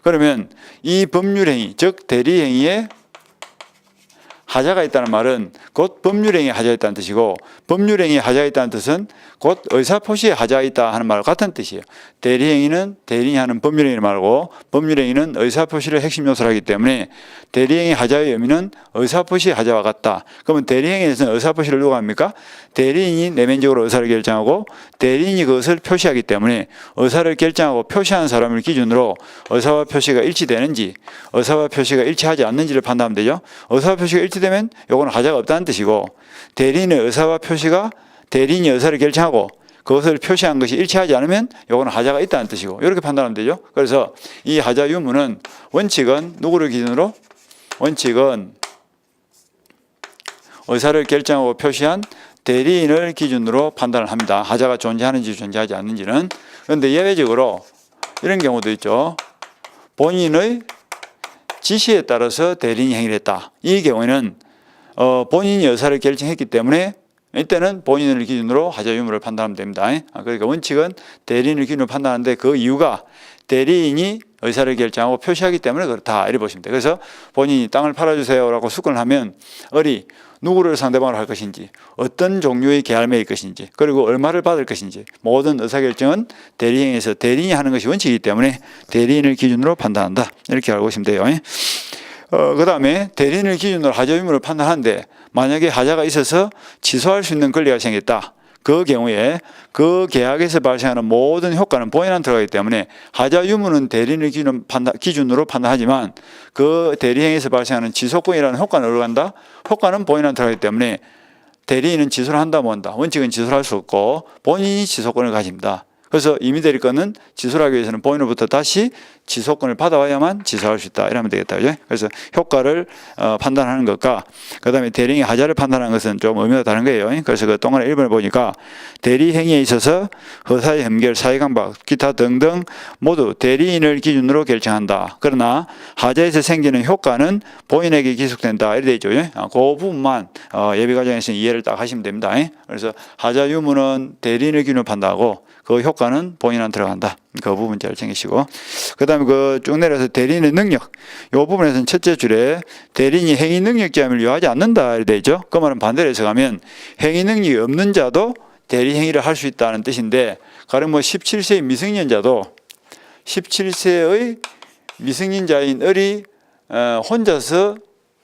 그러면 이 법률행위, 즉 대리행위에 하자가 있다는 말은 곧 법률행위에 하자가 있다는 뜻이고, 법률행위에 하자가 있다는 뜻은 곧 의사표시에 하자가 있다 하는 말과 같은 뜻이에요. 대리행위는 대리인이 하는 법률행위를 말하고, 법률행위는 의사표시를 핵심 요소로 하기 때문에 대리행위 하자의 의미는 의사표시의 하자와 같다. 그러면 대리행위에서는 의사표시를 누가 합니까? 대리인이 내면적으로 의사를 결정하고 대리인이 그것을 표시하기 때문에 의사를 결정하고 표시하는 사람을 기준으로 의사와 표시가 일치되는지 의사와 표시가 일치하지 않는지를 판단하면 되죠. 의사와 표시가 일치되면 이거는 하자가 없다는 뜻이고, 대리인의 의사와 표시가 대리인이 의사를 결정하고 그것을 표시한 것이 일치하지 않으면 이거는 하자가 있다는 뜻이고, 이렇게 판단하면 되죠. 그래서 이 하자 유무는 원칙은 누구를 기준으로? 원칙은 의사를 결정하고 표시한 대리인을 기준으로 판단을 합니다. 하자가 존재하는지 존재하지 않는지는. 그런데 예외적으로 이런 경우도 있죠. 본인의 지시에 따라서 대리인이 행위를 했다. 이 경우에는 본인이 의사를 결정했기 때문에 이때는 본인을 기준으로 하자 유무를 판단하면 됩니다. 그러니까 원칙은 대리인을 기준으로 판단하는데 그 이유가 대리인이 의사를 결정하고 표시하기 때문에 그렇다, 이렇게 보시면 돼요. 그래서 본인이 땅을 팔아주세요 라고 수권을 하면 을이 누구를 상대방으로 할 것인지, 어떤 종류의 계약매일 것인지, 그리고 얼마를 받을 것인지, 모든 의사결정은 대리행위에서 대리인이 하는 것이 원칙이기 때문에 대리인을 기준으로 판단한다, 이렇게 알고 계시면 돼요. 그 다음에 대리인을 기준으로 하자 유무를 판단하는데, 만약에 하자가 있어서 취소할 수 있는 권리가 생겼다. 그 경우에 그 계약에서 발생하는 모든 효과는 본인한테 들어가기 때문에 하자 유무는 대리인을 기준으로 판단하지만 그 대리행위에서 발생하는 지속권이라는 효과는 어디로 간다? 효과는 본인한테 들어가기 때문에 대리인은 취소를 한다 뭐 한다. 원칙은 취소를 할 수 없고 본인이 지속권을 가집니다. 그래서 임의대리권은 취소를 하기 위해서는 본인으로부터 다시 지속권을 받아와야만 취소할 수 있다, 이러면 되겠다. 그죠? 그래서 효과를 판단하는 것과 그 다음에 대리행위 하자를 판단하는 것은 좀 의미가 다른 거예요. 그래서 그 동안의 1번을 보니까 대리행위에 있어서 허사의 흠결, 사회강박, 기타 등등 모두 대리인을 기준으로 결정한다. 그러나 하자에서 생기는 효과는 본인에게 기속된다, 이렇게 되어 있죠. 그 부분만 예비과정에서 이해를 딱 하시면 됩니다. 그래서 하자 유무는 대리인을 기준으로 판단하고 그 효과는 본인한테 들어간다. 그 부분 잘 챙기시고. 그 다음에 그 쭉 내려서 대리인의 능력. 이 부분에서는 첫째 줄에 대리인이 행위 능력 제한을 요하지 않는다, 이렇게 되어 있죠. 그 말은 반대로 해석하면 행위 능력이 없는 자도 대리 행위를 할 수 있다는 뜻인데, 가령 뭐 17세의 미성년자도 17세의 미성년자인 을이 혼자서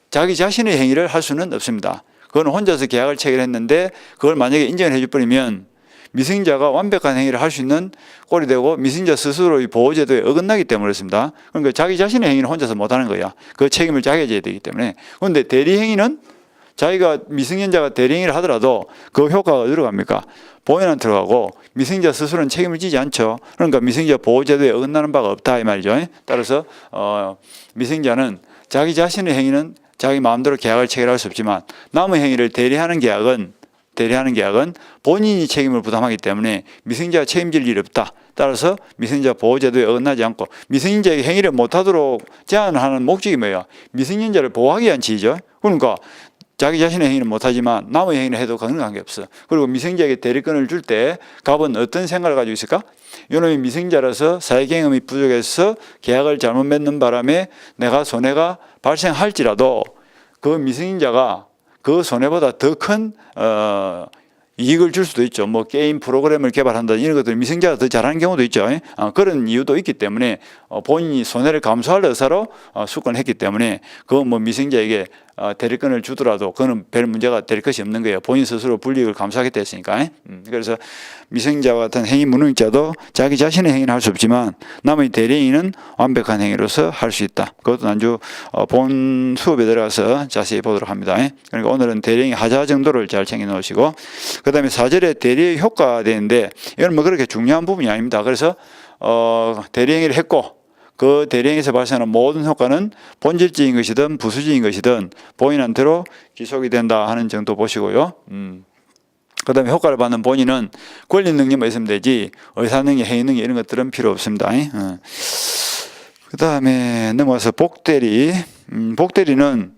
자기 자신의 행위를 할 수는 없습니다. 그건 혼자서 계약을 체결했는데 그걸 만약에 인정을 해줘 버리면 미성년자가 완벽한 행위를 할 수 있는 꼴이 되고 미성년자 스스로의 보호제도에 어긋나기 때문에 그렇습니다. 그러니까 자기 자신의 행위는 혼자서 못하는 거야. 그 책임을 자기가 져야 되기 때문에. 그런데 대리행위는 자기가 미성년자가 대리행위를 하더라도 그 효과가 어디로 갑니까? 본인한테 들어가고 미성년자 스스로는 책임을 지지 않죠. 그러니까 미성년자 보호제도에 어긋나는 바가 없다, 이 말이죠. 따라서 미성년자는 자기 자신의 행위는 자기 마음대로 계약을 체결할 수 없지만 남의 행위를 대리하는 계약은 본인이 책임을 부담하기 때문에 미성년자가 책임질 일이 없다. 따라서 미성년자 보호제도에 어긋나지 않고, 미성년자에게 행위를 못하도록 제한하는 목적이 뭐예요? 미성년자를 보호하기 위한 지위죠. 그러니까 자기 자신의 행위는 못하지만 남의 행위를 해도 그런 관계없어. 그리고 미성년자에게 대리권을 줄 때 갑은 어떤 생각을 가지고 있을까? 이놈이 미성년자라서 사회경험이 부족해서 계약을 잘못 맺는 바람에 내가 손해가 발생할지라도 그 미성년자가 그 손해보다 더 큰 이익을 줄 수도 있죠. 뭐 게임 프로그램을 개발한다, 이런 것들 미성년자가 더 잘하는 경우도 있죠. 그런 이유도 있기 때문에 본인이 손해를 감수할 의사로 수권했기 때문에 그 뭐 미성년자에게 대리권을 주더라도 그거는 별 문제가 될 것이 없는 거예요. 본인 스스로 불이익을 감수하겠다 했으니까. 그래서 미성년자와 같은 행위 무능자도 자기 자신의 행위는 할 수 없지만 남의 대리행위는 완벽한 행위로서 할 수 있다. 그것도 난주 본 수업에 들어가서 자세히 보도록 합니다. 그러니까 오늘은 대리행위 하자 정도를 잘 챙겨 놓으시고, 그 다음에 4절에 대리의 효과가 되는데 이건 뭐 그렇게 중요한 부분이 아닙니다. 그래서 대리행위를 했고 그 대리행위에서 발생하는 모든 효과는 본질적인 것이든 부수적인 것이든 본인한테로 기속이 된다 하는 정도 보시고요. 그 다음에 효과를 받는 본인은 권리 능력만 있으면 되지 의사 능력, 행위 능력 이런 것들은 필요 없습니다. 그 다음에 넘어가서 복대리. 복대리는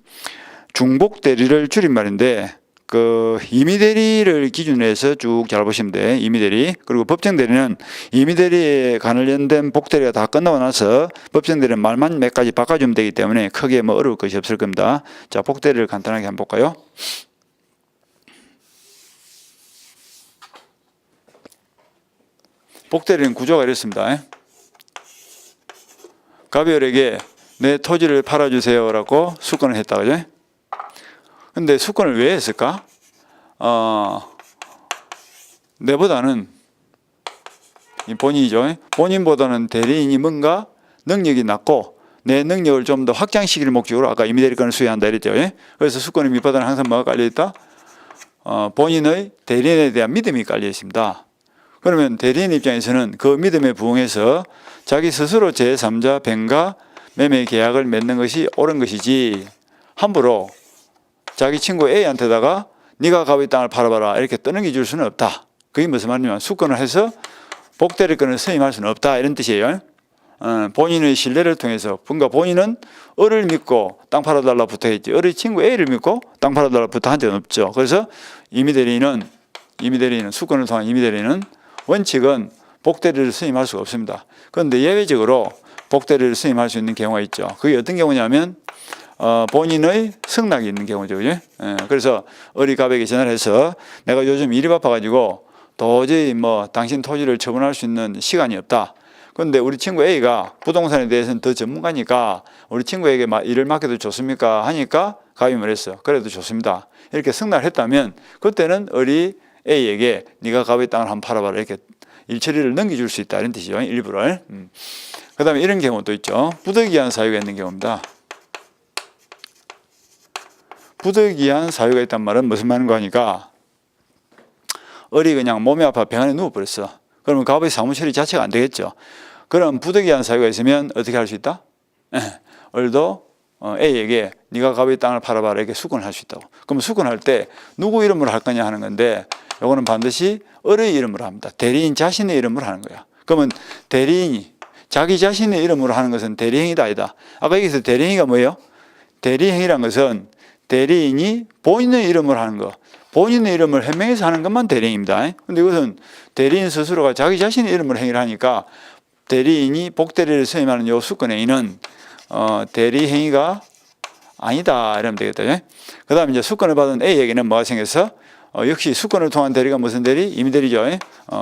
중복대리를 줄인 말인데 그 임의대리를 기준으로 해서 쭉 잘 보시면 돼. 임의대리. 그리고 법정대리는 임의대리에 관련된 복대리가 다 끝나고 나서 법정대리는 말만 몇 가지 바꿔주면 되기 때문에 크게 뭐 어려울 것이 없을 겁니다. 자, 복대리를 간단하게 한번 볼까요? 복대리는 구조가 이렇습니다. 가비열에게 내 토지를 팔아주세요라고 수권을 했다, 그죠? 근데 수권을 왜 했을까? 내보다는 본인이죠. 본인보다는 대리인이 뭔가 능력이 낮고 내 능력을 좀 더 확장시킬 목적으로 아까 임의대리권을 수여한다 이랬죠. 그래서 수권의 밑바닥은 항상 뭐가 깔려있다? 본인의 대리인에 대한 믿음이 깔려 있습니다. 그러면 대리인 입장에서는 그 믿음에 부응해서 자기 스스로 제3자 변가 매매 계약을 맺는 것이 옳은 것이지 함부로 자기 친구 A한테다가 네가 가고 이 땅을 팔아봐라 이렇게 떠넘겨 줄 수는 없다. 그게 무슨 말이냐면 수권을 해서 복대리권을 선임할 수는 없다 이런 뜻이에요. 본인의 신뢰를 통해서 뭔가 본인은 을을 믿고 땅 팔아달라 부탁했지 을의 친구 A를 믿고 땅 팔아달라 부탁한 적은 없죠. 그래서 임의대리인은 수권을 통한 임의대리인은 원칙은 복대리를 선임할 수가 없습니다. 그런데 예외적으로 복대리를 선임할 수 있는 경우가 있죠. 그게 어떤 경우냐면 본인의 승낙이 있는 경우죠. 그죠? 그래서 을이 갑에게 전화를 해서 내가 요즘 일이 바빠가지고 도저히 뭐 당신 토지를 처분할 수 있는 시간이 없다. 그런데 우리 친구 A가 부동산에 대해서는 더 전문가니까 우리 친구에게 일을 맡겨도 좋습니까? 하니까 갑이 말했어. 그래도 좋습니다. 이렇게 승낙을 했다면 그때는 을이 A에게 네가 갑의 땅을 한번 팔아봐라 이렇게 일처리를 넘겨줄 수 있다 이런 뜻이죠. 일부를. 그 다음에 이런 경우도 있죠. 부득이한 사유가 있는 경우입니다. 부득이한 사유가 있단 말은 무슨 말인가 하니까 을이 그냥 몸이 아파 병원에 누워버렸어. 그러면 갑의 사무처리 자체가 안 되겠죠. 그럼 부득이한 사유가 있으면 어떻게 할 수 있다? 을도 A에게 네가 갑의 땅을 팔아봐라 이렇게 수권을 할 수 있다고. 그럼 수권할 때 누구 이름으로 할 거냐 하는 건데 이거는 반드시 을의 이름으로 합니다. 대리인 자신의 이름으로 하는 거야. 그러면 대리인이 자기 자신의 이름으로 하는 것은 대리행위다 아니다. 아까 여기서 대리행위가 뭐예요? 대리행위란 것은 대리인이 본인의 이름으로 하는 거, 본인의 이름을 해명해서 하는 것만 대리행위입니다. 그런데 이것은 대리인 스스로가 자기 자신의 이름으로 행위를 하니까 대리인이 복대리를 선임하는 요 수권행위는 대리행위가 아니다 이러면 되겠다. 그 다음에 이제 수권을 받은 A에게는 뭐가 생겼어? 역시 수권을 통한 대리가 무슨 대리? 임의대리죠.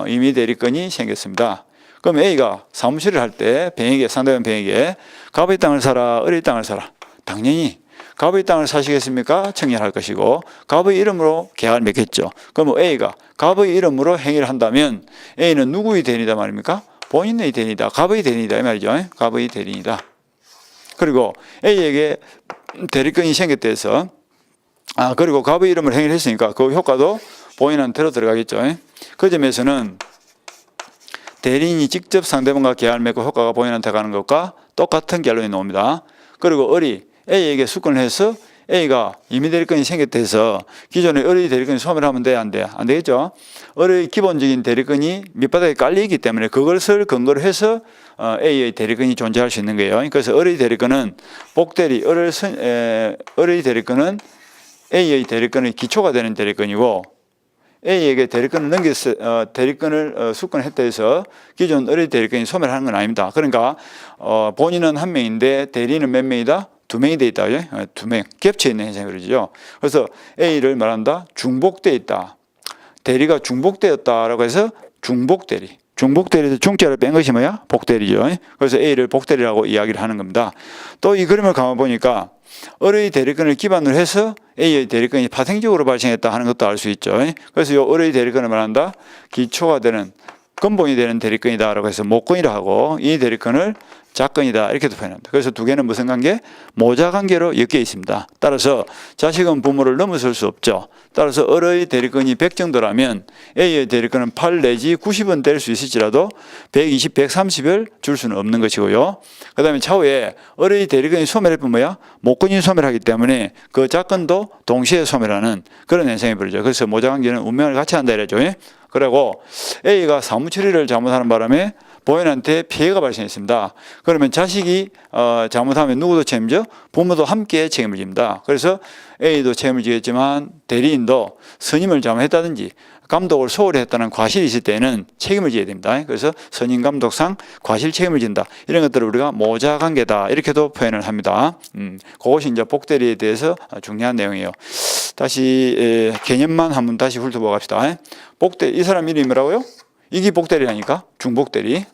임의대리권이 생겼습니다. 그럼 A가 사무실을 할 때 상대방 병에게 갑의 땅을 사라, 을의 땅을 사라. 당연히 갑의 땅을 사시겠습니까? 청약할 것이고 갑의 이름으로 계약을 맺겠죠. 그럼 A가 갑의 이름으로 행위를 한다면 A는 누구의 대리이다 말입니까? 본인의 대리이다. 갑의 대리이다 이 말이죠. 갑의 대리이다. 그리고 A에게 대리권이 생겼다 해서 그리고 갑의 이름으로 행위를 했으니까 그 효과도 본인한테로 들어가겠죠. 그 점에서는 대리인이 직접 상대방과 계약을 맺고 효과가 본인한테 가는 것과 똑같은 결론이 나옵니다. 그리고 을이 A에게 수권을 해서 A가 임의대리권이 생겼다 해서 기존의 을의 대리권이 소멸하면 돼? 안 돼? 안 되겠죠? 을의 기본적인 대리권이 밑바닥에 깔려있기 때문에 그것을 근거로 해서 A의 대리권이 존재할 수 있는 거예요. 그래서 을의 대리권은 복대리, 을의 대리권은 A의 대리권의 기초가 되는 대리권이고 A에게 대리권을 수권을 했다 해서 기존 을의 대리권이 소멸하는 건 아닙니다. 그러니까 본인은 한 명인데 대리인은 몇 명이다? 2명이 돼 있다. 2명 겹쳐 있는 현상이 그러죠. 그래서 A를 말한다. 중복되어 있다. 대리가 중복되었다라고 해서 중복대리. 중복대리에서 중자를 뺀 것이 뭐야? 복대리죠. 그래서 A를 복대리라고 이야기를 하는 겁니다. 또 이 그림을 가만 보니까 을의 대리권을 기반으로 해서 A의 대리권이 파생적으로 발생했다 하는 것도 알 수 있죠. 그래서 이 을의 대리권을 말한다. 기초가 되는 근본이 되는 대리권이다라고 해서 모권이라 하고 이 대리권을 작건이다 이렇게도 표현합니다. 그래서 두 개는 무슨 관계? 모자 관계로 엮여 있습니다. 따라서 자식은 부모를 넘어설 수 없죠. 따라서 을의 대리권이 100 정도라면 A의 대리권은 8 내지 90은 될 수 있을지라도 120, 130을 줄 수는 없는 것이고요. 그 다음에 차후에 을의 대리권이 소멸해보면 뭐야? 모권이 소멸하기 때문에 그 작건도 동시에 소멸하는 그런 현상이 벌어져요. 그래서 모자 관계는 운명을 같이 한다 이랬죠. 그리고 A가 사무처리를 잘못하는 바람에 본인한테 피해가 발생했습니다. 그러면 자식이 잘못하면 누구도 책임져? 부모도 함께 책임을 집니다. 그래서 A도 책임을 지겠지만 대리인도 선임을 잘못했다든지 감독을 소홀히 했다는 과실이 있을 때는 책임을 져야 됩니다. 그래서 선임 감독상 과실 책임을 진다. 이런 것들을 우리가 모자 관계다. 이렇게도 표현을 합니다. 그것이 이제 복대리에 대해서 중요한 내용이에요. 다시 개념만 한번 다시 훑어보고 갑시다. 복대, 이 사람 이름이 뭐라고요? 이게 복대리라니까. 중복대리.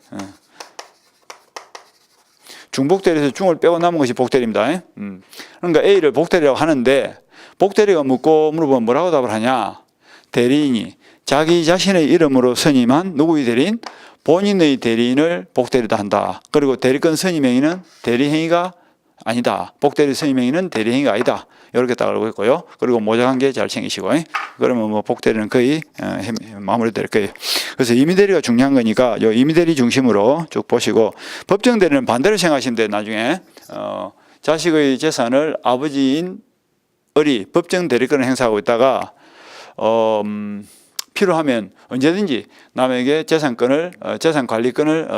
중복대리에서 중을 빼고 남은 것이 복대리입니다. 그러니까 A를 복대리라고 하는데 복대리가 묻고 물어보면 뭐라고 답을 하냐? 대리인이 자기 자신의 이름으로 선임한 누구의 대리인? 본인의 대리인을 복대리다 한다. 그리고 대리권 선임 행위는 대리행위가 아니다. 복대리 선임 행위는 대리행위가 아니다. 이렇게 딱 알고 있고요. 그리고 모자관계 잘 챙기시고, 그러면 뭐 복대리는 거의 마무리될 거예요. 그래서 임의대리가 중요한 거니까 이 임의대리 중심으로 쭉 보시고, 법정대리는 반대로 생각하시면 돼요. 나중에 자식의 재산을 아버지인 을이 법정 대리권을 행사하고 있다가 필요하면 언제든지 남에게 재산 관리권을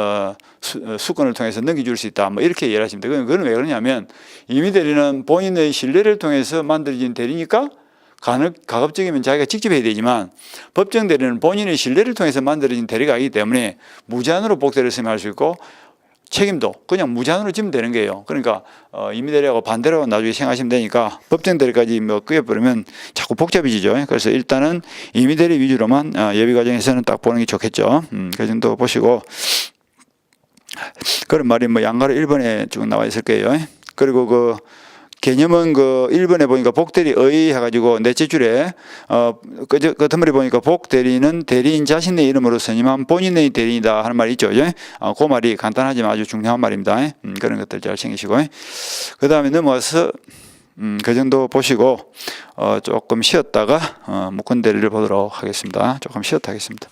수권을 통해서 넘겨줄 수 있다. 뭐 이렇게 이해하시면 돼요. 그건 왜 그러냐면 임의대리는 본인의 신뢰를 통해서 만들어진 대리니까 가급적이면 자기가 직접 해야 되지만 법정 대리는 본인의 신뢰를 통해서 만들어진 대리가 아니기 때문에 무제한으로 복대를 선임할 수 있고 책임도 그냥 무제한으로 지면 되는 거예요. 그러니까 임의대리하고 반대로 나중에 생각하시면 되니까 법정대리까지 뭐 끄여버리면 자꾸 복잡해지죠. 그래서 일단은 임의대리 위주로만 예비 과정에서는 딱 보는 게 좋겠죠. 그 정도 보시고, 그런 말이 뭐 양가로 1번에 쭉 나와 있을 거예요. 그리고 그 개념은 그 1번에 보니까 복대리의 해가지고 넷째 줄에 그 틈머리 보니까 복대리는 대리인 자신의 이름으로 선임한 본인의 대리인이다 하는 말이 있죠. 그 말이 간단하지만 아주 중요한 말입니다. 그런 것들 잘 챙기시고, 그 다음에 넘어가서 그 정도 보시고 조금 쉬었다가 묶은 대리를 보도록 하겠습니다. 조금 쉬었다 하겠습니다.